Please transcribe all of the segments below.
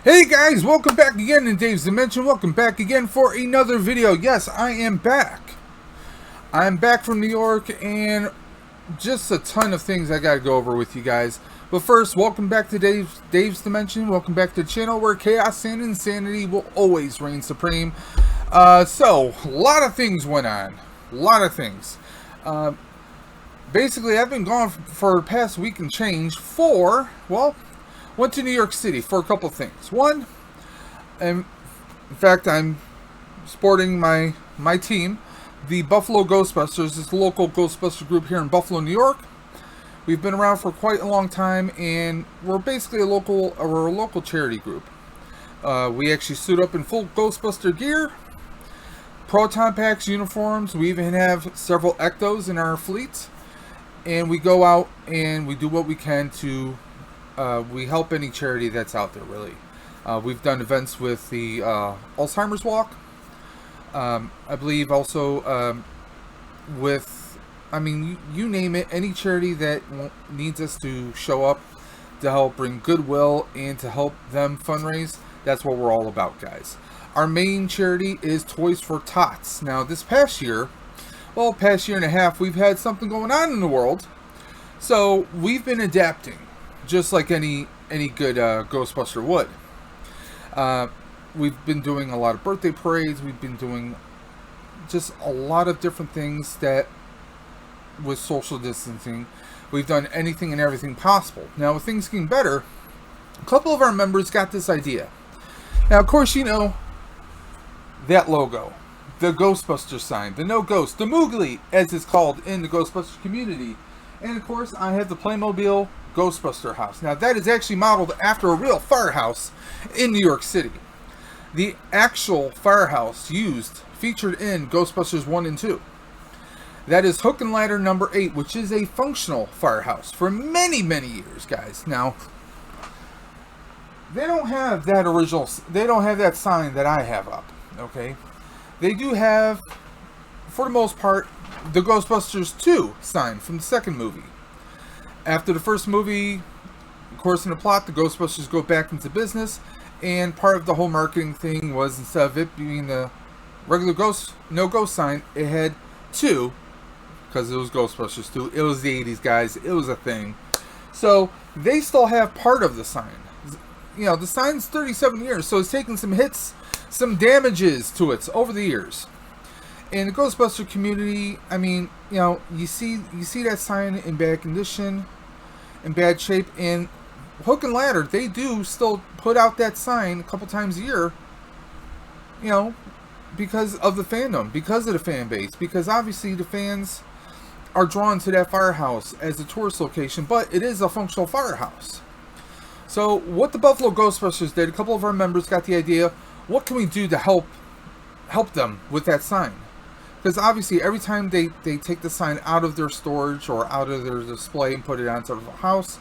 Hey guys, welcome back again in Dave's Dimension. Welcome back again for another video. Yes, I am back. I'm back from New York and just a ton of things I gotta go over with you guys. But first, welcome back to Dave's Dimension. Welcome back to the channel where chaos and insanity will always reign supreme. So, a lot of things went on. A lot of things. Basically, I've been gone for the past week and change for, well, went to New York City for a couple things. One, and in fact, I'm sporting my team, the Buffalo Ghostbusters. It's a local Ghostbuster group here in Buffalo, New York. We've been around for quite a long time, and we're basically a local charity group. We actually suit up in full Ghostbuster gear, proton packs, uniforms. We even have several ectos in our fleet, and we go out and we do what we can to we help any charity that's out there, really. We've done events with the Alzheimer's Walk. I believe also with, I mean, you name it, any charity that needs us to show up to help bring goodwill and to help them fundraise, that's what we're all about, guys. Our main charity is Toys for Tots. Now, this past year, well, past year and a half, we've had something going on in the world. So, we've been adapting, just like any good Ghostbuster would. We've been doing a lot of birthday parades. We've been doing just a lot of different things that, with social distancing, we've done anything and everything possible. Now, with things getting better, a couple of our members got this idea. Now, of course, you know that logo, the Ghostbuster sign, the no ghost, the Moogly, as it's called in the Ghostbuster community. And of course, I have the Playmobil Ghostbuster house. Now, that is actually modeled after a real firehouse in New York City. The actual firehouse featured in Ghostbusters 1 and 2. That is Hook and Ladder number 8, which is a functional firehouse for many, many years, guys. Now, they don't have that original, they don't have that sign that I have up, okay? They do have, for the most part, the Ghostbusters 2 sign from the second movie. After the first movie, of course, in the plot, the Ghostbusters go back into business, and part of the whole marketing thing was, instead of it being the regular no ghost sign, it had 2, because it was Ghostbusters 2. It was the 80s, guys. It was a thing. So, they still have part of the sign. You know, the sign's 37 years, so it's taken some hits, some damages to it over the years. In the Ghostbuster community, I mean, you know, you see that sign in bad condition, in bad shape, and Hook and Ladder, they do still put out that sign a couple times a year, you know, because of the fandom, because of the fan base, because obviously the fans are drawn to that firehouse as a tourist location, but it is a functional firehouse. So what the Buffalo Ghostbusters did, a couple of our members got the idea, what can we do to help them with that sign? Because obviously every time they take the sign out of their storage or out of their display and put it on top of a house,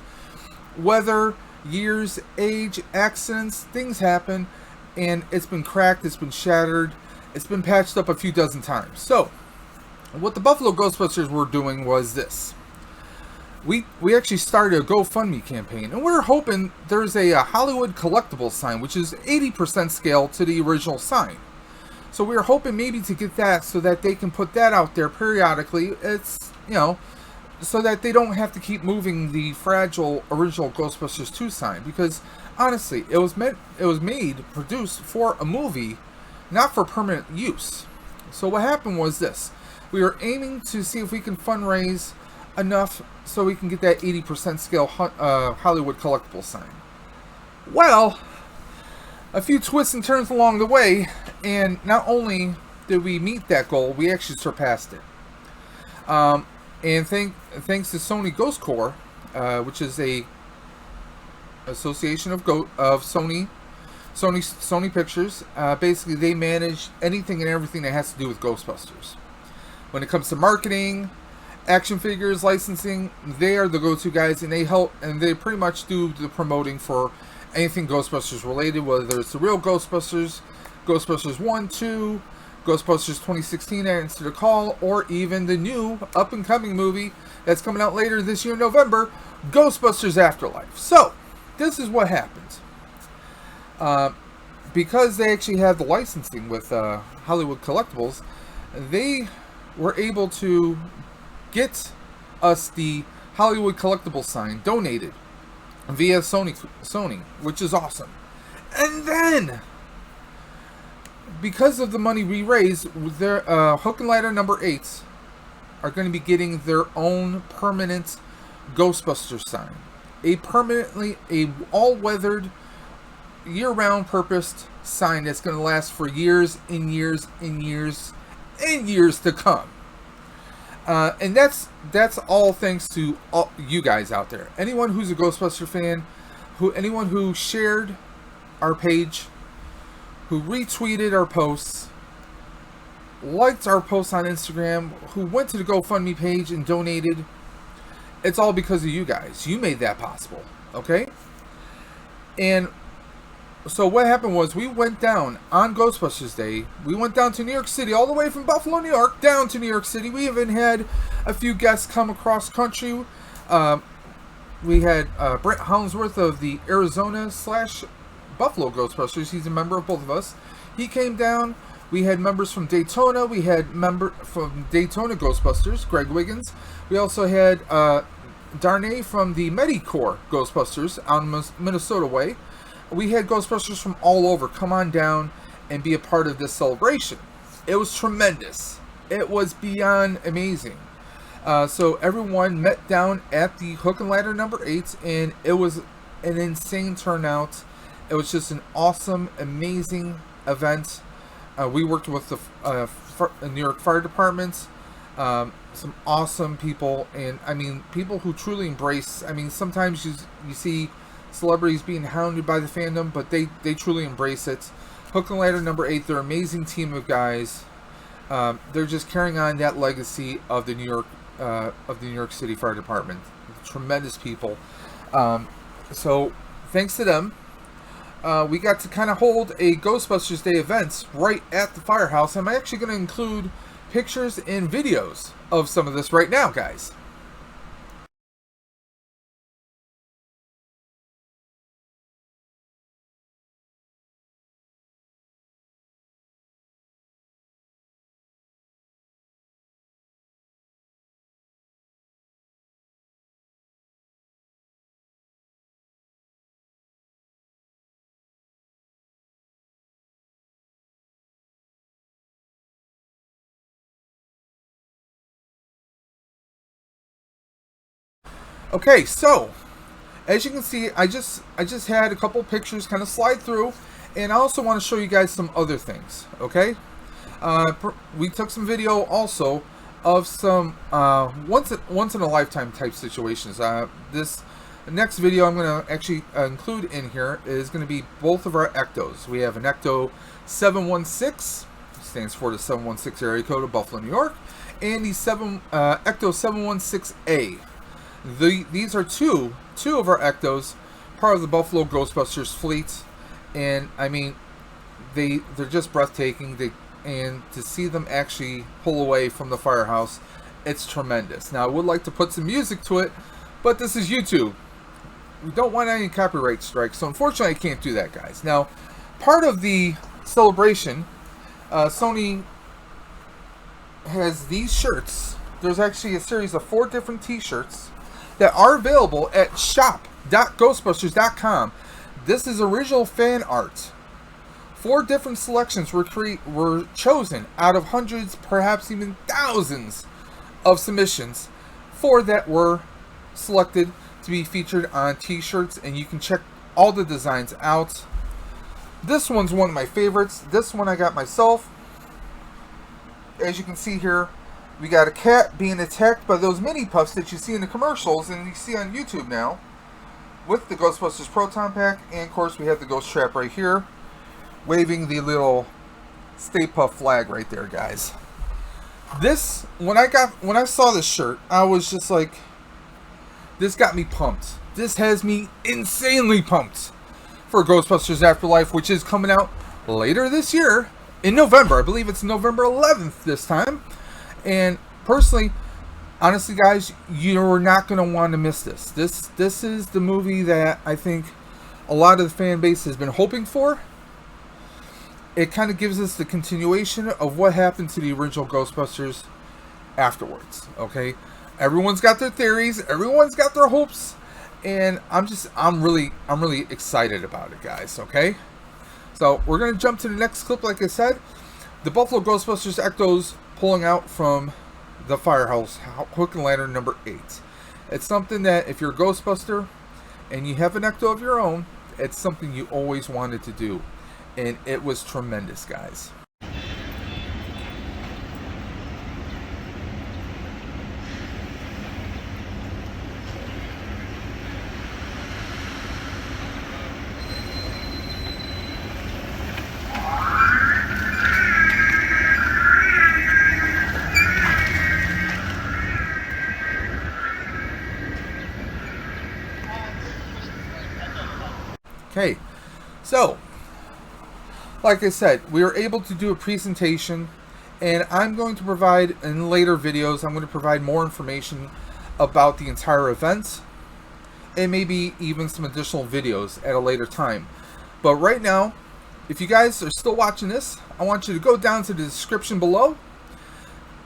weather, years, age, accidents, things happen, and it's been cracked, it's been shattered, it's been patched up a few dozen times. So, what the Buffalo Ghostbusters were doing was this. We actually started a GoFundMe campaign, and we're hoping there's a Hollywood collectible sign, which is 80% scale to the original sign. So we were hoping maybe to get that so that they can put that out there periodically. It's, you know, so that they don't have to keep moving the fragile original Ghostbusters 2 sign. Because honestly, it was produced for a movie, not for permanent use. So what happened was this. We were aiming to see if we can fundraise enough so we can get that 80% scale Hollywood collectible sign. Well, a few twists and turns along the way, and not only did we meet that goal, we actually surpassed it. And thanks to Sony Ghost Corps, which is a association of Sony Pictures. Basically, they manage anything and everything that has to do with Ghostbusters. When it comes to marketing, action figures, licensing, they are the go-to guys, and they help, and they pretty much do the promoting for anything Ghostbusters related, whether it's the real Ghostbusters, Ghostbusters 1, 2, Ghostbusters 2016, Answer the Call, or even the new up-and-coming movie that's coming out later this year in November, Ghostbusters Afterlife. So, this is what happens. Because they actually have the licensing with Hollywood Collectibles, they were able to get us the Hollywood Collectibles sign donated via Sony, which is awesome. And then, because of the money we raised, their Hook and Ladder number 8s are going to be getting their own permanent Ghostbusters sign. A all-weathered, year-round purposed sign that's going to last for years and years and years and years to come. And that's all thanks to all you guys out there. Anyone who's a Ghostbuster fan, anyone who shared our page, who retweeted our posts, liked our posts on Instagram, who went to the GoFundMe page and donated, it's all because of you guys. You made that possible, okay? And so what happened was, we went down on Ghostbusters Day. We went down to New York City, all the way from Buffalo, New York, down to New York City. We even had a few guests come across country. We had Brent Hollingsworth of the Arizona/Buffalo Ghostbusters. He's a member of both of us. He came down. We had members from Daytona. We had member from Daytona Ghostbusters, Greg Wiggins. We also had Darnay from the Medicorps Ghostbusters on Minnesota Way. We had Ghostbusters from all over come on down and be a part of this celebration. It was tremendous. It was beyond amazing. So everyone met down at the Hook and Ladder number 8, and it was an insane turnout. It was just an awesome, amazing event. We worked with the New York Fire Department, some awesome people, and I mean, people who truly embrace. I mean, sometimes you see celebrities being hounded by the fandom, but they truly embrace it. Hook and Ladder number 8, they're an amazing team of guys. They're just carrying on that legacy of the New York City Fire Department. Tremendous people. So thanks to them, we got to kind of hold a Ghostbusters Day event right at the Firehouse. I'm actually going to include pictures and videos of some of this right now, guys. Okay, so as you can see, I just had a couple pictures kind of slide through, and I also want to show you guys some other things. Okay, we took some video also of some once in a lifetime type situations. This next video I'm going to actually include in here is going to be both of our ectos. We have an ecto 716, stands for the 716 area code of Buffalo, New York, and the ecto 716A. These are two of our ectos, part of the Buffalo Ghostbusters fleet, and I mean, they're just breathtaking. And to see them actually pull away from the Firehouse, it's tremendous. Now, I would like to put some music to it, but this is YouTube. We don't want any copyright strikes, so unfortunately I can't do that, guys. Now, part of the celebration, Sony has these shirts. There's actually a series of 4 different t-shirts that are available at shop.ghostbusters.com. This is original fan art. 4 different selections were chosen out of hundreds, perhaps even thousands of submissions. 4 that were selected to be featured on t-shirts, and you can check all the designs out. This one's one of my favorites. This one I got myself. As you can see here, we got a cat being attacked by those mini puffs that you see in the commercials and you see on YouTube now, with the Ghostbusters Proton Pack, and of course we have the Ghost Trap right here, waving the little Stay Puft flag right there, guys. This, when I saw this shirt, I was just like, this got me pumped. This has me insanely pumped for Ghostbusters Afterlife, which is coming out later this year in November. I believe it's November 11th this time. And personally, honestly, guys, you're not going to want to miss this. This is the movie that I think a lot of the fan base has been hoping for. It kind of gives us the continuation of what happened to the original Ghostbusters afterwards. Okay, everyone's got their theories, everyone's got their hopes, and I'm really excited about it, guys. Okay, so we're gonna jump to the next clip. Like I said, the Buffalo Ghostbusters Ectos pulling out from the Firehouse, Hook and Lantern number 8. It's something that if you're a Ghostbuster and you have an Ecto of your own, it's something you always wanted to do. And it was tremendous, guys. Okay, so like I said, we were able to do a presentation, and I'm going to provide in later videos, I'm going to provide more information about the entire event, and maybe even some additional videos at a later time. But right now, if you guys are still watching this, I want you to go down to the description below,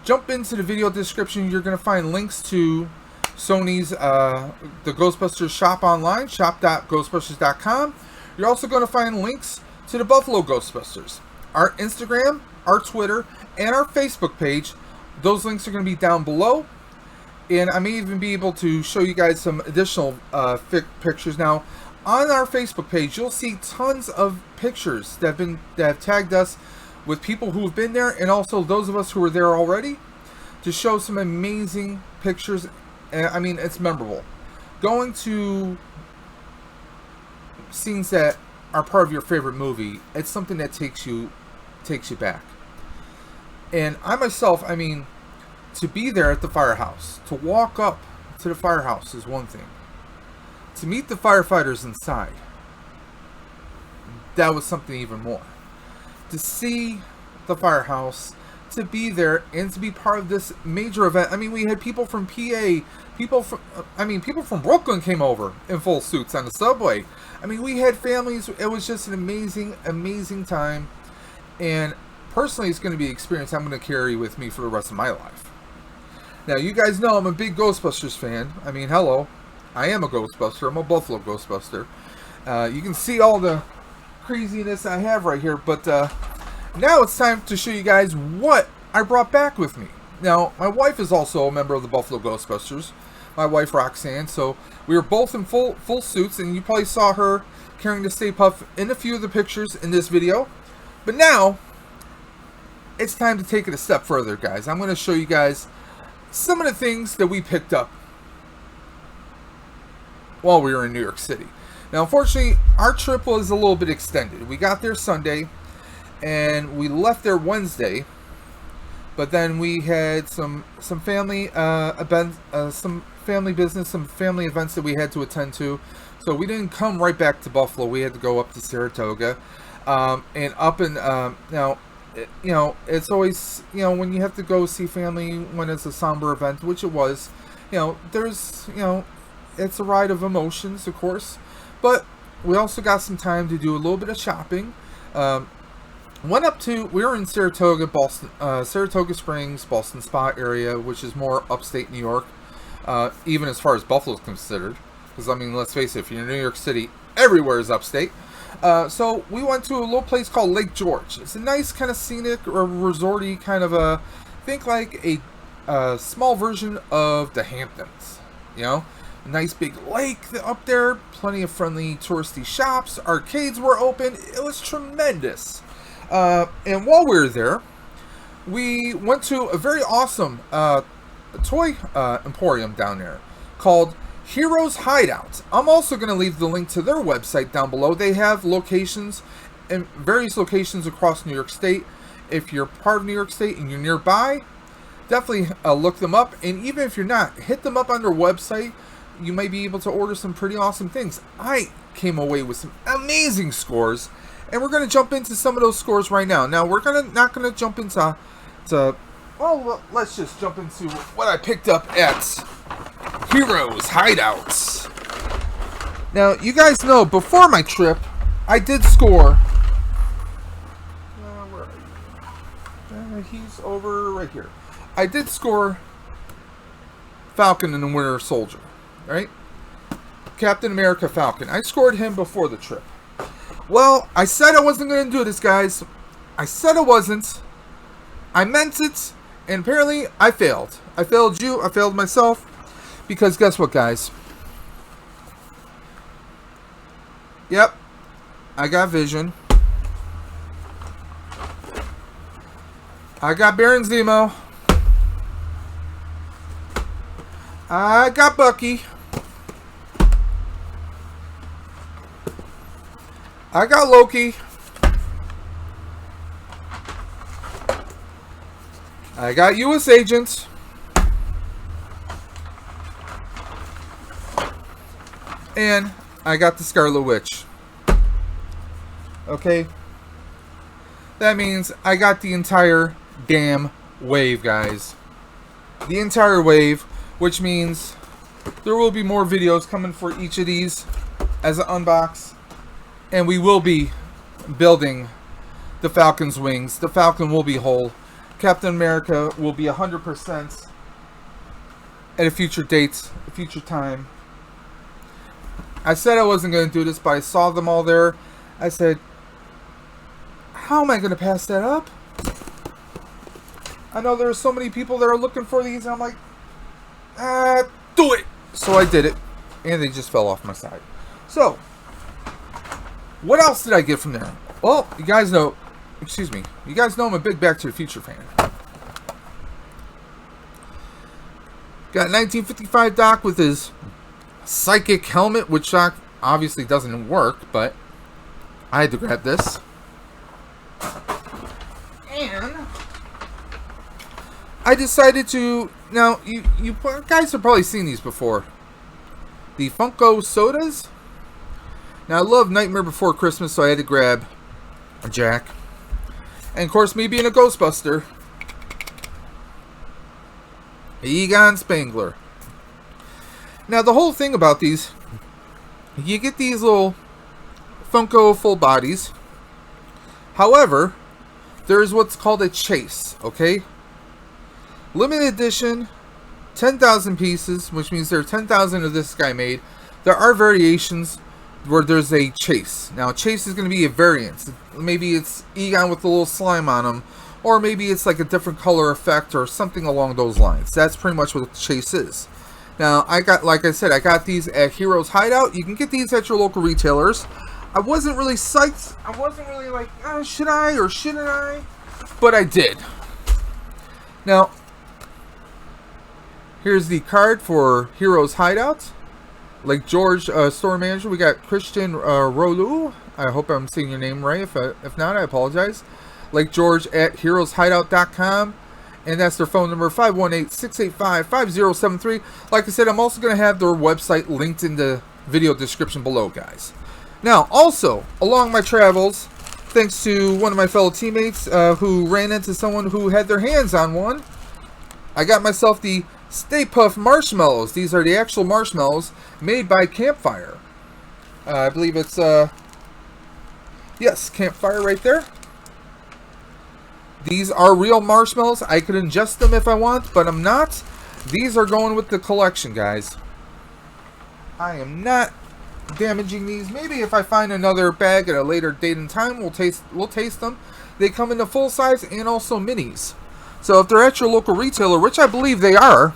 jump into the video description. You're going to find links to Sony's the Ghostbusters shop online, shop.ghostbusters.com. You're also going to find links to the Buffalo Ghostbusters, our Instagram, our Twitter, and our Facebook page. Those links are going to be down below, and I may even be able to show you guys some additional pictures. Now, on our Facebook page, you'll see tons of pictures that have tagged us with people who have been there, and also those of us who were there already, to show some amazing pictures. I mean, it's memorable. Going to scenes that are part of your favorite movie, it's something that takes you back. And I myself, I mean, to be there at the Firehouse, to walk up to the Firehouse is one thing. To meet the firefighters inside, that was something even more. To see the Firehouse, to be there, and to be part of this major event. I mean, we had people from PA, people from Brooklyn came over in full suits on the subway. I mean, we had families. It was just an amazing time. And personally, it's going to be an experience I'm going to carry with me for the rest of my life. Now, you guys know I'm a big Ghostbusters fan. I mean, hello. I am a Ghostbuster. I'm a Buffalo Ghostbuster. You can see all the craziness I have right here. But now it's time to show you guys what I brought back with me. Now, my wife is also a member of the Buffalo Ghostbusters. My wife, Roxanne. So we were both in full suits, and you probably saw her carrying the Stay Puft in a few of the pictures in this video. But now, it's time to take it a step further, guys. I'm going to show you guys some of the things that we picked up while we were in New York City. Now, unfortunately, our trip was a little bit extended. We got there Sunday, and we left there Wednesday. But then we had some family events, some family business, some family events that we had to attend to. So we didn't come right back to Buffalo. We had to go up to Saratoga, and up in now, you know, it's always, you know, when you have to go see family when it's a somber event, which it was, you know, there's, you know, it's a ride of emotions, of course. But we also got some time to do a little bit of shopping. We were in Saratoga, Boston, Saratoga Springs, Boston Spa area, which is more upstate New York, even as far as Buffalo's considered. Because, I mean, let's face it, if you're in New York City, everywhere is upstate. So we went to a little place called Lake George. It's a nice kind of scenic or resorty kind of a, think like a small version of the Hamptons, you know? A nice big lake up there, plenty of friendly touristy shops, arcades were open. It was tremendous. And while we were there, we went to a very awesome toy emporium down there called Heroes Hideout. I'm also going to leave the link to their website down below. They have locations in various locations across New York State. If you're part of New York State and you're nearby, definitely look them up. And even if you're not, hit them up on their website. You might be able to order some pretty awesome things. I came away with some amazing scores. And we're going to jump into some of those scores right now. Now, we're not going to jump into, well, let's just jump into what I picked up at Heroes Hideouts. Now, you guys know, before my trip, I did score. Where are you? He's over right here. I did score Falcon and the Winter Soldier, right? Captain America Falcon. I scored him before the trip. Well, I said I wasn't going to do this, guys. I said I wasn't. I meant it. And apparently, I failed. I failed you. I failed myself. Because guess what, guys? Yep. I got Vision. I got Baron Zemo. I got Bucky. I got Loki. I got U.S. Agents. And I got the Scarlet Witch. Okay? That means I got the entire damn wave, guys. The entire wave, which means there will be more videos coming for each of these as an unbox. And we will be building the Falcon's wings. The Falcon will be whole. Captain America will be 100% at a future date, a future time. I said I wasn't going to do this, but I saw them all there. I said, how am I going to pass that up? I know there are so many people that are looking for these, and I'm like, do it! So I did it, and they just fell off my side. So, what else did I get from there? Well, you guys know, excuse me, you guys know I'm a big Back to the Future fan. Got 1955 Doc with his psychic helmet, which obviously doesn't work, but I had to grab this. And I decided to, now, you guys have probably seen these before. The Funko sodas. Now, I love Nightmare Before Christmas, so I had to grab a Jack. And, of course, me being a Ghostbuster, Egon Spangler. Now, the whole thing about these, you get these little Funko full bodies. However, there is what's called a chase, okay? Limited edition, 10,000 pieces, which means there are 10,000 of this guy made. There are variations where there's a chase. Now, chase is going to be a variant. Maybe it's Egon with a little slime on him, or maybe it's like a different color effect or something along those lines. That's pretty much what the chase is. Now, I got, like I said, I got these at Heroes Hideout. You can get these at your local retailers. I wasn't really psyched. I wasn't really like, should I or shouldn't I? But I did. Now, here's the card for Heroes Hideout. Lake George store manager. We got Christian Rolu. I hope I'm saying your name right. If not, I apologize. Lake George at heroeshideout.com. And that's their phone number, 518-685-5073. Like I said, I'm also going to have their website linked in the video description below, guys. Now, also, along my travels, thanks to one of my fellow teammates who ran into someone who had their hands on one, I got myself the Stay Puft Marshmallows. These are the actual marshmallows made by Campfire. I believe it's, yes, Campfire right there. These are real marshmallows. I could ingest them if I want, but I'm not. These are going with the collection, guys. I am not damaging these. Maybe if I find another bag at a later date and time, we'll taste them. They come in the full size and also minis. So if they're at your local retailer, which I believe they are,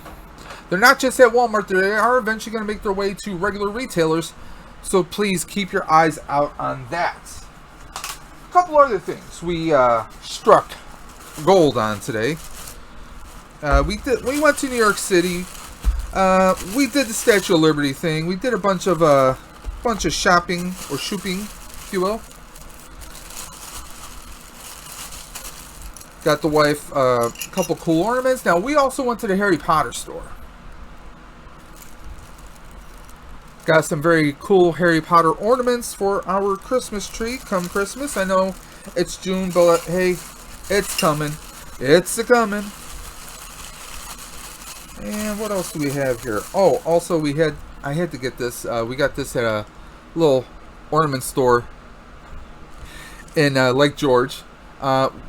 they're not just at Walmart. They are eventually going to make their way to regular retailers. So please keep your eyes out on that. A couple other things we struck gold on today. We went to New York City. We did the Statue of Liberty thing. We did a bunch of shopping or shopping, if you will. Got the wife a couple cool ornaments. Now we also went to the Harry Potter store. Got some very cool Harry Potter ornaments for our Christmas tree come Christmas. I know it's June, but hey, it's coming. It's a-coming. And what else do we have here? Oh, also I had to get this. We got this at little ornament store in Lake George.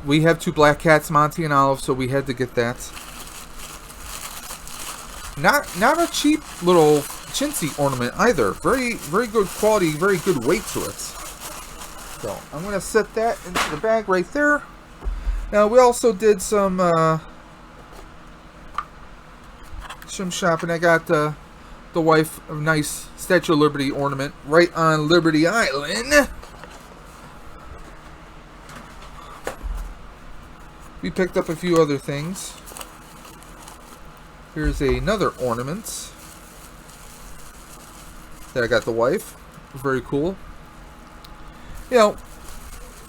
We have 2 black cats, Monty and Olive, so we had to get that. Not a cheap little chintzy ornament either. Very good quality, very good weight to it. So I'm gonna set that into the bag right there. Now we also did some shopping. I got the wife a nice Statue of Liberty ornament right on Liberty Island. We picked up a few other things. Here's another ornament that I got the wife. Very cool. You know,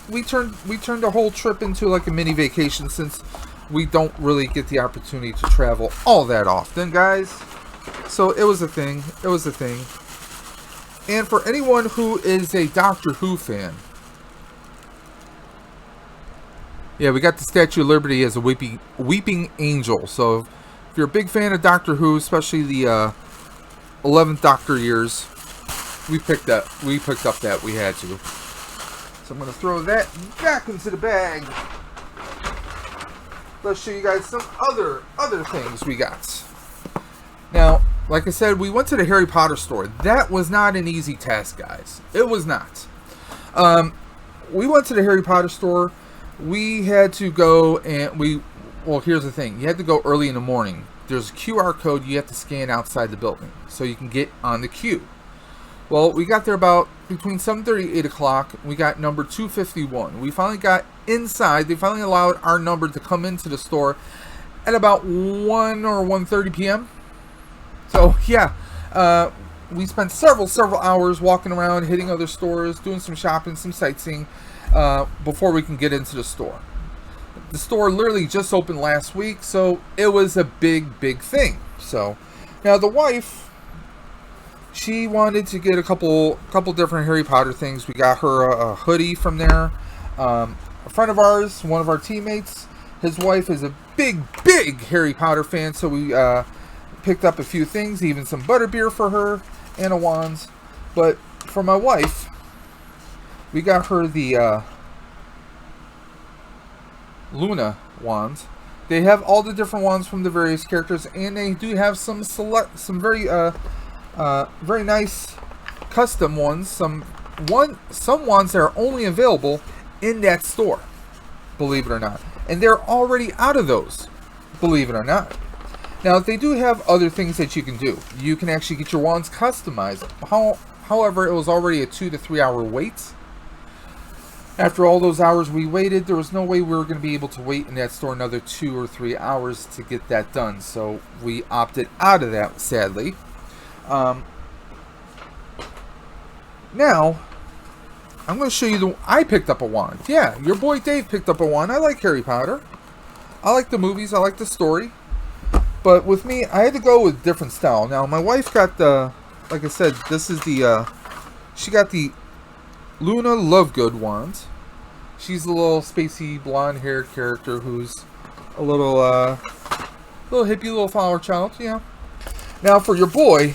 we turned the whole trip into like a mini vacation, since we don't really get the opportunity to travel all that often, guys. So it was a thing. It was a thing. And for anyone who is a Doctor Who fan, yeah, we got the Statue of Liberty as a weeping angel. So if you're a big fan of Doctor Who, especially the 11th Doctor years, we picked up that. We had to. So I'm going to throw that back into the bag. Let's show you guys some other things we got. Now, like I said, we went to the Harry Potter store. That was not an easy task, guys. It was not. We went to the Harry Potter store. We had to go and well, here's the thing. You had to go early in the morning. There's a QR code you have to scan outside the building so you can get on the queue. Well, we got there about between 7:30 and 8 o'clock. We got number 251. We finally got inside. They finally allowed our number to come into the store at about 1 or 1:30 p.m. So, yeah. We spent several hours walking around, hitting other stores, doing some shopping, some sightseeing, before we can get into the store. The store literally just opened last week, so it was a big thing. So, now the wife, she wanted to get a couple different Harry Potter things. We got her a hoodie from there. A friend of ours, one of our teammates, his wife is a big Harry Potter fan, so we picked up a few things, even some butterbeer for her and a wand. But for my wife, we got her the Luna wand. They have all the different wands from the various characters, and they do have some very nice custom ones. Some wands that are only available in that store, believe it or not, and they're already out of those, believe it or not. Now they do have other things that you can do. You can actually get your wands customized. However, it was already a 2 to 3 hour wait. After all those hours we waited, there was no way we were going to be able to wait in that store another 2 or 3 hours to get that done. So we opted out of that, sadly. Now, I'm going to show you I picked up a wand. Yeah, your boy Dave picked up a wand. I like Harry Potter. I like the movies. I like the story. But with me, I had to go with different style. Now, my wife got the, like I said, this is the, she got the Luna Lovegood wand. She's a little spacey, blonde-haired character who's a little hippie, little flower child, yeah. Now, for your boy,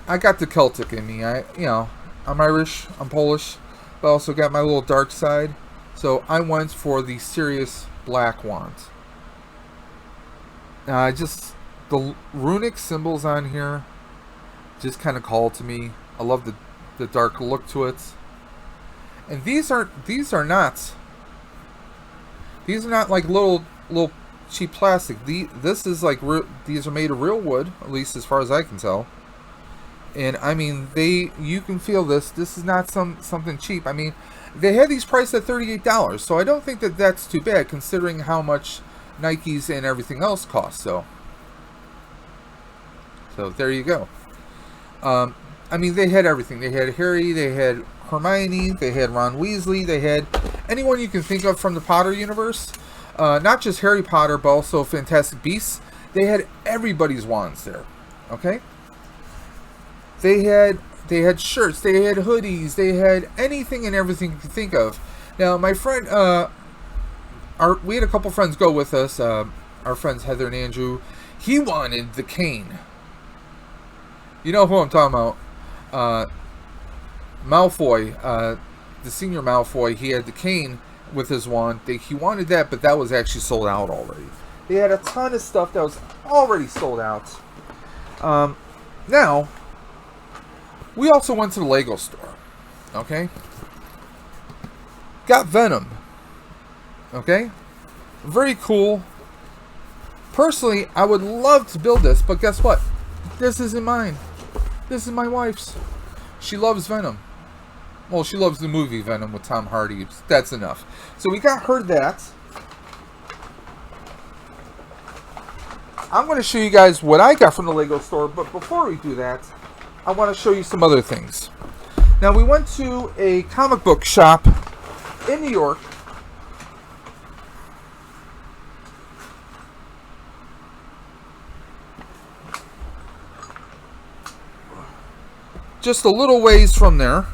I got the Celtic in me. I'm Irish, I'm Polish, but I also got my little dark side. So I went for the Sirius black wand. Now, the runic symbols on here just kind of called to me. I love the dark look to it. And these are not like little cheap plastic. This is like these are made of real wood, at least as far as I can tell. And I mean, you can feel this. This is not something cheap. I mean, they had these priced at $38, so I don't think that that's too bad considering how much Nikes and everything else cost. So there you go. I mean, they had everything. They had Harry, they had Hermione, they had Ron Weasley, they had anyone you can think of from the Potter universe. Not just Harry Potter, but also Fantastic Beasts. They had everybody's wands there. Okay? They had shirts, they had hoodies, they had anything and everything you can think of. Now, my friend, we had a couple friends go with us. Our friends Heather and Andrew. He wanted the cane. You know who I'm talking about. Malfoy, the senior Malfoy, he had the cane with his wand. He wanted that, but that was actually sold out already. They had a ton of stuff that was already sold out. Now, we also went to the Lego store. Okay? Got Venom. Okay? Very cool. Personally, I would love to build this, but guess what? This isn't mine. This is my wife's. She loves Venom. Well, she loves the movie Venom with Tom Hardy. That's enough. So we got her that. I'm going to show you guys what I got from the Lego store, but before we do that, I want to show you some other things. Now, we went to a comic book shop in New York. Just a little ways from there.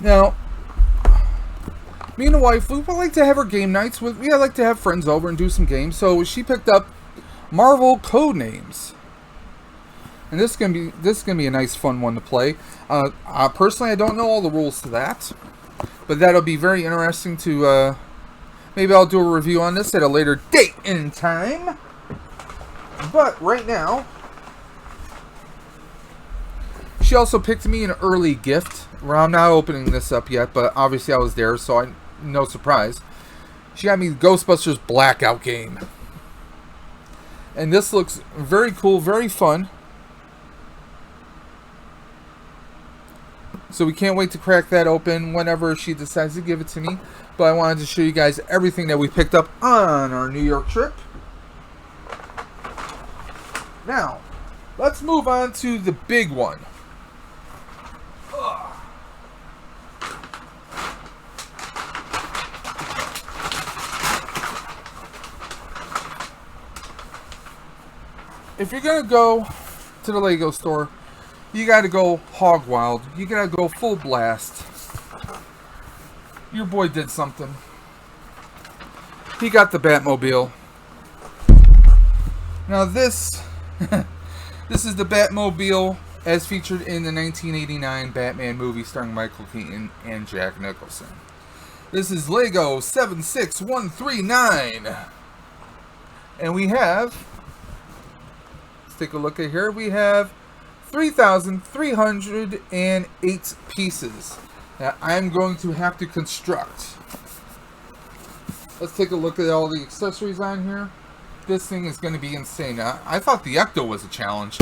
Now, me and the wife, we would like to have our game nights. We like to have friends over and do some games. So she picked up Marvel Codenames, and this is gonna be a nice, fun one to play. Personally, I don't know all the rules to that, but that'll be very interesting to. Maybe I'll do a review on this at a later date and time. But right now, she also picked me an early gift. Well, I'm not opening this up yet, but obviously I was there, so no surprise. She got me the Ghostbusters Blackout game. And this looks very cool, very fun. So we can't wait to crack that open whenever she decides to give it to me. But I wanted to show you guys everything that we picked up on our New York trip. Now, let's move on to the big one. If you're going to go to the Lego store, you got to go hog wild. You got to go full blast. Your boy did something. He got the Batmobile. Now this is the Batmobile as featured in the 1989 Batman movie starring Michael Keaton and Jack Nicholson. This is Lego 76139. And we have, let's take a look at here, we have 3,308 pieces that I'm going to have to construct. Let's take a look at all the accessories on here. This thing is going to be insane. I thought the Ecto was a challenge.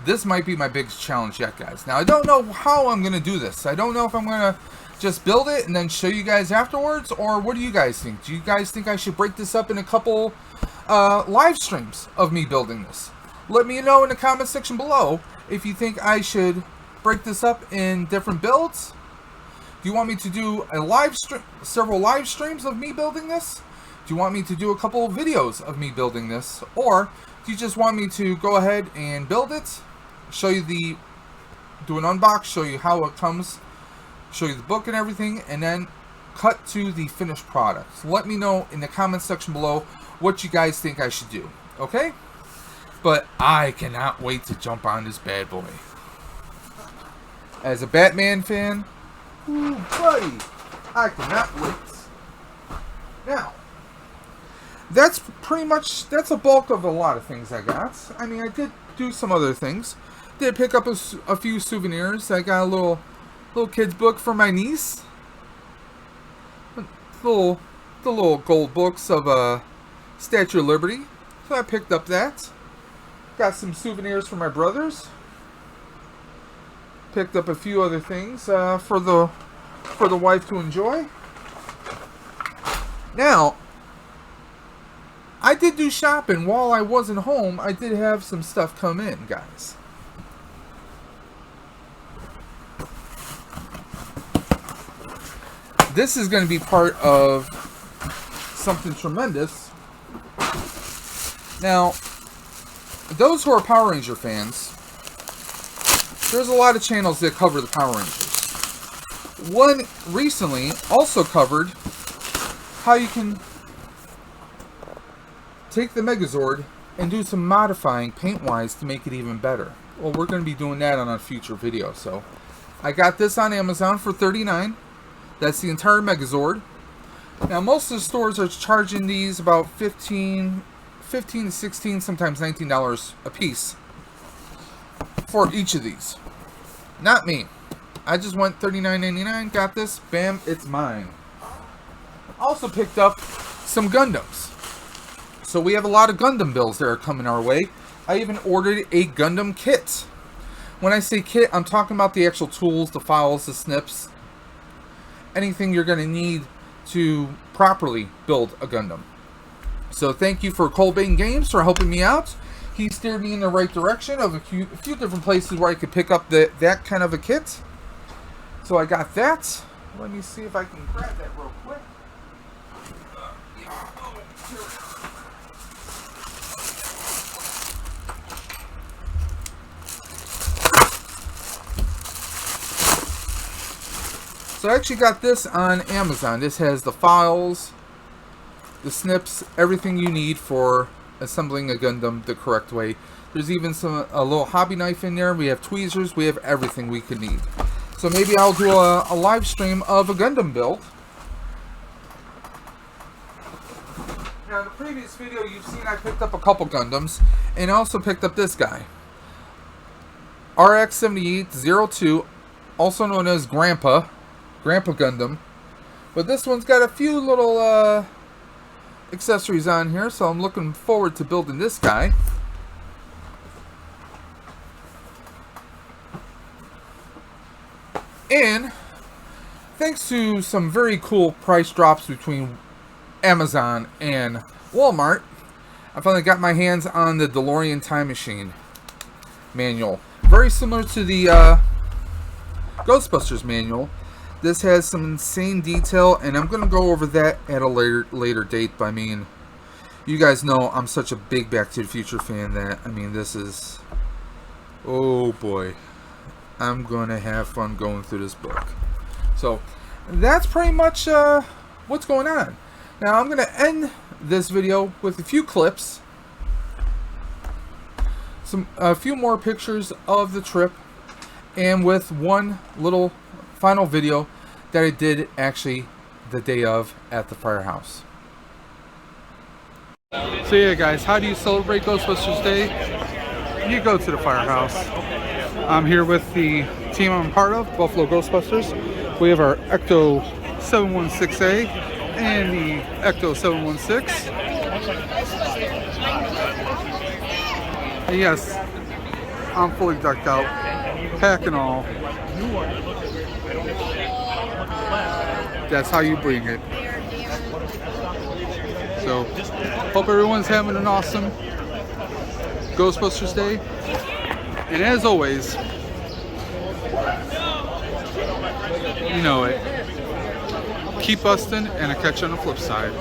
This might be my biggest challenge yet, guys. Now, I don't know how I'm going to do this. I don't know if I'm going to just build it and then show you guys afterwards, or what do you guys think? Do you guys think I should break this up in a couple live streams of me building this? Let me know in the comment section below if you think I should break this up in different builds. Do you want me to do a live stream, several live streams of me building this? Do you want me to do a couple of videos of me building this? Or do you just want me to go ahead and build it, show you do an unbox, show you how it comes, show you the book and everything, and then cut to the finished product? So let me know in the comment section below what you guys think I should do, okay? But I cannot wait to jump on this bad boy. As a Batman fan, ooh, buddy, I cannot wait. Now, that's pretty much, that's a bulk of a lot of things I got. I mean, I did do some other things. Did pick up a few souvenirs. I got a little kid's book for my niece. The little gold books of Statue of Liberty. So I picked up that. Got some souvenirs for my brothers. Picked up a few other things for the wife to enjoy. Now, I did do shopping while I wasn't home. I did have some stuff come in, guys. This is going to be part of something tremendous. Now, those who are Power Ranger fans, there's a lot of channels that cover the Power Rangers. One recently also covered how you can take the Megazord and do some modifying paint-wise to make it even better. Well, we're going to be doing that on a future video. So I got this on Amazon for $39. That's the entire Megazord. Now, most of the stores are charging these about $15 to $16, sometimes $19 a piece for each of these. Not me. I just went $39.99, got this, bam, it's mine. Also picked up some Gundams. So we have a lot of Gundam builds that are coming our way. I even ordered a Gundam kit. When I say kit, I'm talking about the actual tools, the files, the snips, anything you're going to need to properly build a Gundam. So thank you for Colbane Games for helping me out. He steered me in the right direction of a few different places where I could pick up that kind of a kit. So I got that. Let me see if I can grab that real quick. So I actually got this on Amazon. This has the files, the snips, everything you need for assembling a Gundam the correct way. There's even a little hobby knife in there. We have tweezers. We have everything we could need. So maybe I'll do a live stream of a Gundam build. Now in the previous video you've seen I picked up a couple Gundams, and I also picked up this guy. RX-7802, also known as Grandpa Gundam. But this one's got a few little accessories on here, so I'm looking forward to building this guy. And thanks to some very cool price drops between Amazon and Walmart, I finally got my hands on the DeLorean Time Machine manual. Very similar to the Ghostbusters manual. This has some insane detail, and I'm going to go over that at a later date. But I mean, you guys know I'm such a big Back to the Future fan that, I mean, this is, oh boy, I'm going to have fun going through this book. So that's pretty much what's going on. Now I'm going to end this video with a few clips, a few more pictures of the trip, and with one little final video that I did actually the day of at the Firehouse. So yeah guys, how do you celebrate Ghostbusters Day? You go to the Firehouse. I'm here with the team I'm part of, Buffalo Ghostbusters. We have our Ecto 716A and the Ecto 716. And yes, I'm fully decked out, pack and all. That's how you bring it. So, hope everyone's having an awesome Ghostbusters Day. And as always, you know it. Keep busting, and I'll catch you on the flip side.